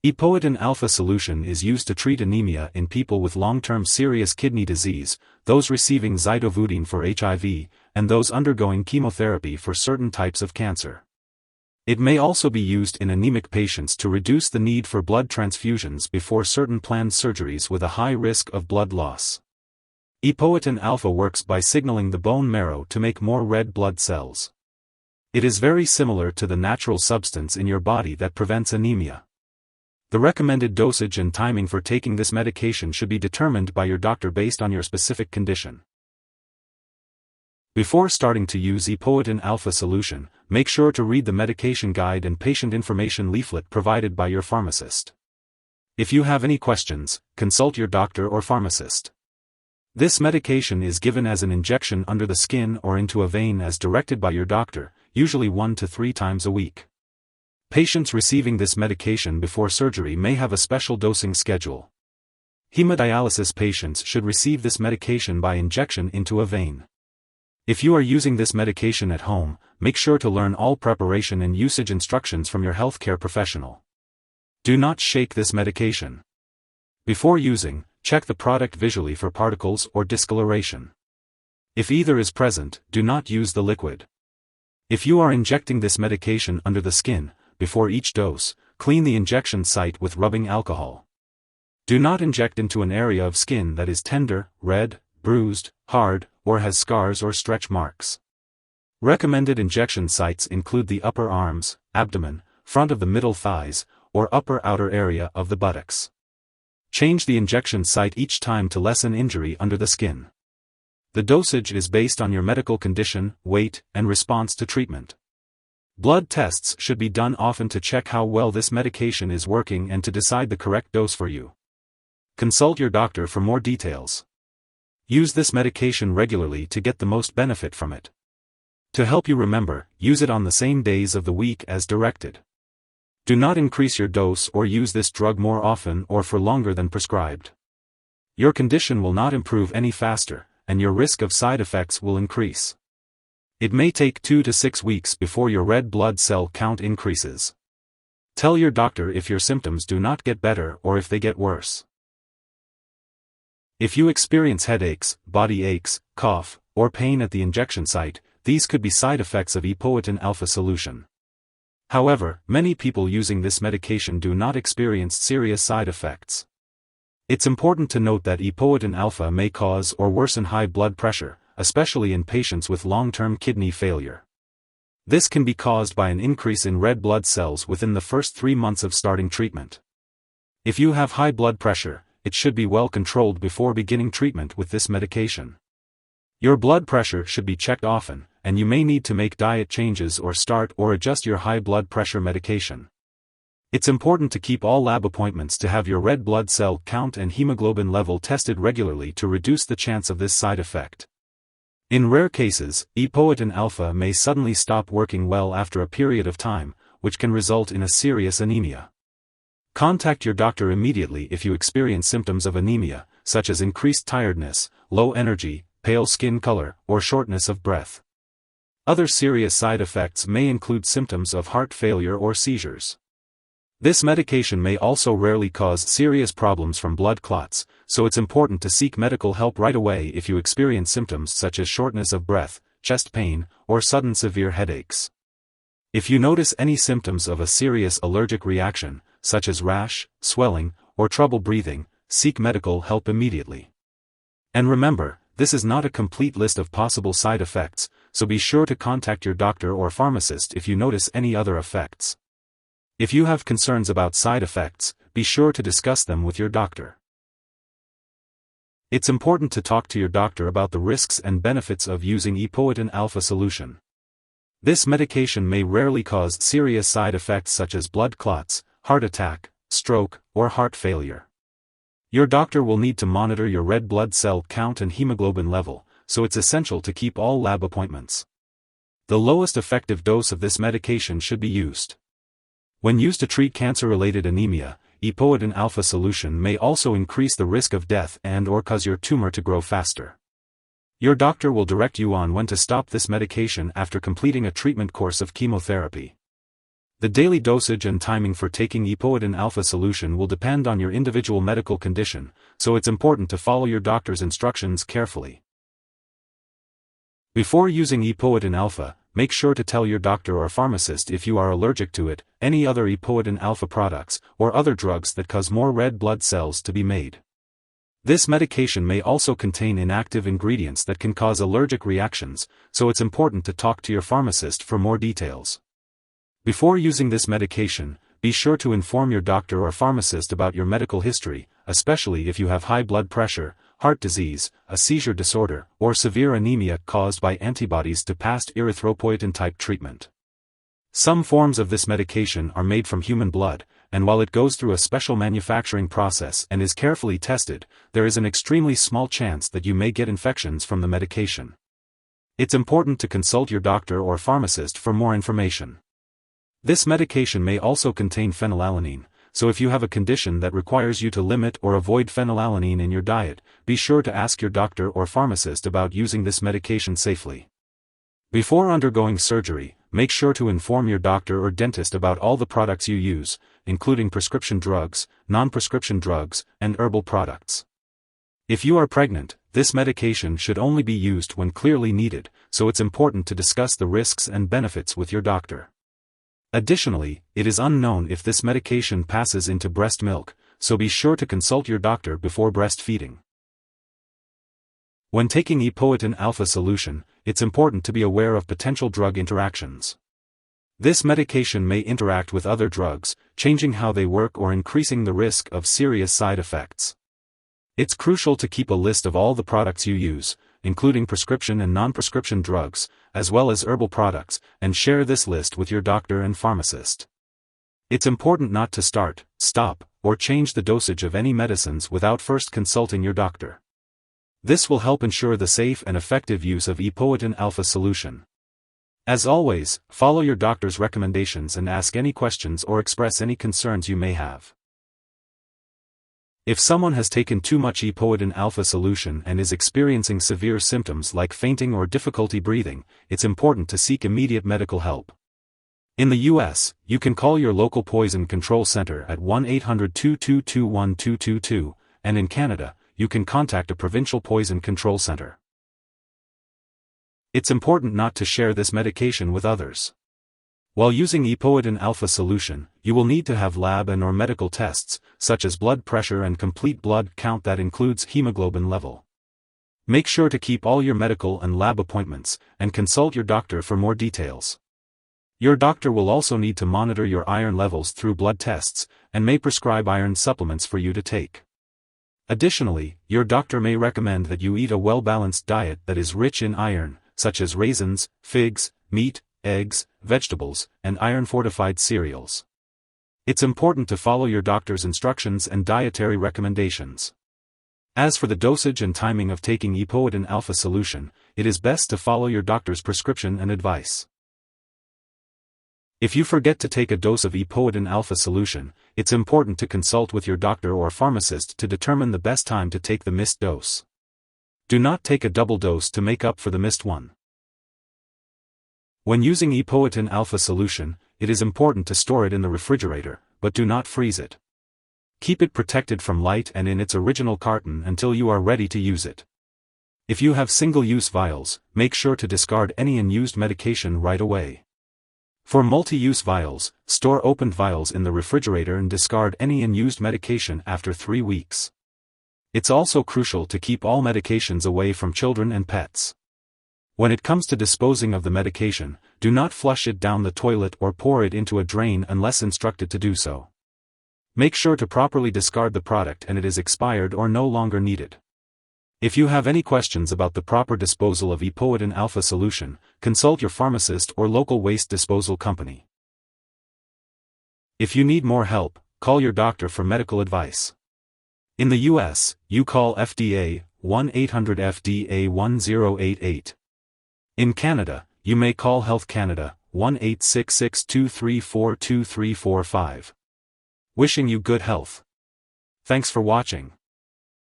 Epoetin Alfa Solution is used to treat anemia in people with long-term serious kidney disease, those receiving zidovudine for HIV, and those undergoing chemotherapy for certain types of cancer. It may also be used in anemic patients to reduce the need for blood transfusions before certain planned surgeries with a high risk of blood loss. Epoetin alpha works by signaling the bone marrow to make more red blood cells. It is very similar to the natural substance in your body that prevents anemia. The recommended dosage and timing for taking this medication should be determined by your doctor based on your specific condition. Before starting to use Epoetin Alfa Solution, make sure to read the medication guide and patient information leaflet provided by your pharmacist. If you have any questions, consult your doctor or pharmacist. This medication is given as an injection under the skin or into a vein as directed by your doctor, usually 1 to 3 times a week. Patients receiving this medication before surgery may have a special dosing schedule. Hemodialysis patients should receive this medication by injection into a vein. If you are using this medication at home, make sure to learn all preparation and usage instructions from your healthcare professional. Do not shake this medication. Before using, check the product visually for particles or discoloration. If either is present, do not use the liquid. If you are injecting this medication under the skin, before each dose, clean the injection site with rubbing alcohol. Do not inject into an area of skin that is tender, red, bruised, hard, or has scars or stretch marks. Recommended injection sites include the upper arms, abdomen, front of the middle thighs, or upper outer area of the buttocks. Change the injection site each time to lessen injury under the skin. The dosage is based on your medical condition, weight, and response to treatment. Blood tests should be done often to check how well this medication is working and to decide the correct dose for you. Consult your doctor for more details. Use this medication regularly to get the most benefit from it. To help you remember, use it on the same days of the week as directed. Do not increase your dose or use this drug more often or for longer than prescribed. Your condition will not improve any faster, and your risk of side effects will increase. It may take 2 to 6 weeks before your red blood cell count increases. Tell your doctor if your symptoms do not get better or if they get worse. If you experience headaches, body aches, cough, or pain at the injection site, these could be side effects of Epoetin Alfa Solution. However, many people using this medication do not experience serious side effects. It's important to note that Epoetin Alfa may cause or worsen high blood pressure, especially in patients with long-term kidney failure. This can be caused by an increase in red blood cells within the first 3 months of starting treatment. If you have high blood pressure, it should be well controlled before beginning treatment with this medication. Your blood pressure should be checked often, and you may need to make diet changes or start or adjust your high blood pressure medication. It's important to keep all lab appointments to have your red blood cell count and hemoglobin level tested regularly to reduce the chance of this side effect. In rare cases, Epoetin alpha may suddenly stop working well after a period of time, which can result in a serious anemia. Contact your doctor immediately if you experience symptoms of anemia, such as increased tiredness, low energy, pale skin color, or shortness of breath. Other serious side effects may include symptoms of heart failure or seizures. This medication may also rarely cause serious problems from blood clots, so it's important to seek medical help right away if you experience symptoms such as shortness of breath, chest pain, or sudden severe headaches. If you notice any symptoms of a serious allergic reaction, such as rash, swelling, or trouble breathing, seek medical help immediately. And remember, this is not a complete list of possible side effects, so be sure to contact your doctor or pharmacist if you notice any other effects. If you have concerns about side effects, be sure to discuss them with your doctor. It's important to talk to your doctor about the risks and benefits of using Epoetin Alfa Solution. This medication may rarely cause serious side effects such as blood clots, heart attack, stroke, or heart failure. Your doctor will need to monitor your red blood cell count and hemoglobin level, so it's essential to keep all lab appointments. The lowest effective dose of this medication should be used. When used to treat cancer-related anemia, Epoetin Alfa Solution may also increase the risk of death and/or cause your tumor to grow faster. Your doctor will direct you on when to stop this medication after completing a treatment course of chemotherapy. The daily dosage and timing for taking Epoetin Alfa Solution will depend on your individual medical condition, so it's important to follow your doctor's instructions carefully. Before using Epoetin Alfa, make sure to tell your doctor or pharmacist if you are allergic to it, any other Epoetin Alfa products, or other drugs that cause more red blood cells to be made. This medication may also contain inactive ingredients that can cause allergic reactions, so it's important to talk to your pharmacist for more details. Before using this medication, be sure to inform your doctor or pharmacist about your medical history, especially if you have high blood pressure, heart disease, a seizure disorder, or severe anemia caused by antibodies to past erythropoietin-type treatment. Some forms of this medication are made from human blood, and while it goes through a special manufacturing process and is carefully tested, there is an extremely small chance that you may get infections from the medication. It's important to consult your doctor or pharmacist for more information. This medication may also contain phenylalanine, so if you have a condition that requires you to limit or avoid phenylalanine in your diet, be sure to ask your doctor or pharmacist about using this medication safely. Before undergoing surgery, make sure to inform your doctor or dentist about all the products you use, including prescription drugs, non-prescription drugs, and herbal products. If you are pregnant, this medication should only be used when clearly needed, so it's important to discuss the risks and benefits with your doctor. Additionally, it is unknown if this medication passes into breast milk, so be sure to consult your doctor before breastfeeding. When taking Epoetin Alfa Solution, it's important to be aware of potential drug interactions. This medication may interact with other drugs, changing how they work or increasing the risk of serious side effects. It's crucial to keep a list of all the products you use, including prescription and non-prescription drugs, as well as herbal products, and share this list with your doctor and pharmacist. It's important not to start, stop, or change the dosage of any medicines without first consulting your doctor. This will help ensure the safe and effective use of Epoetin Alfa Solution. As always, follow your doctor's recommendations and ask any questions or express any concerns you may have. If someone has taken too much Epoetin Alfa Solution and is experiencing severe symptoms like fainting or difficulty breathing, it's important to seek immediate medical help. In the U.S., you can call your local poison control center at 1-800-222-1222, and in Canada, you can contact a provincial poison control center. It's important not to share this medication with others. While using Epoetin Alfa Solution, you will need to have lab and/or medical tests, such as blood pressure and complete blood count that includes hemoglobin level. Make sure to keep all your medical and lab appointments, and consult your doctor for more details. Your doctor will also need to monitor your iron levels through blood tests, and may prescribe iron supplements for you to take. Additionally, your doctor may recommend that you eat a well-balanced diet that is rich in iron, such as raisins, figs, meat, eggs, vegetables, and iron-fortified cereals. It's important to follow your doctor's instructions and dietary recommendations. As for the dosage and timing of taking Epoetin Alfa Solution, it is best to follow your doctor's prescription and advice. If you forget to take a dose of Epoetin Alfa Solution, it's important to consult with your doctor or pharmacist to determine the best time to take the missed dose. Do not take a double dose to make up for the missed one. When using Epoetin Alfa Solution, it is important to store it in the refrigerator, but do not freeze it. Keep it protected from light and in its original carton until you are ready to use it. If you have single-use vials, make sure to discard any unused medication right away. For multi-use vials, store opened vials in the refrigerator and discard any unused medication after 3 weeks. It's also crucial to keep all medications away from children and pets. When it comes to disposing of the medication, do not flush it down the toilet or pour it into a drain unless instructed to do so. Make sure to properly discard the product and it is expired or no longer needed. If you have any questions about the proper disposal of Epoetin Alfa Solution, consult your pharmacist or local waste disposal company. If you need more help, call your doctor for medical advice. In the U.S., you call FDA, 1-800-FDA-1088. In Canada, you may call Health Canada, 1-866-234-2345. Wishing you good health. Thanks for watching.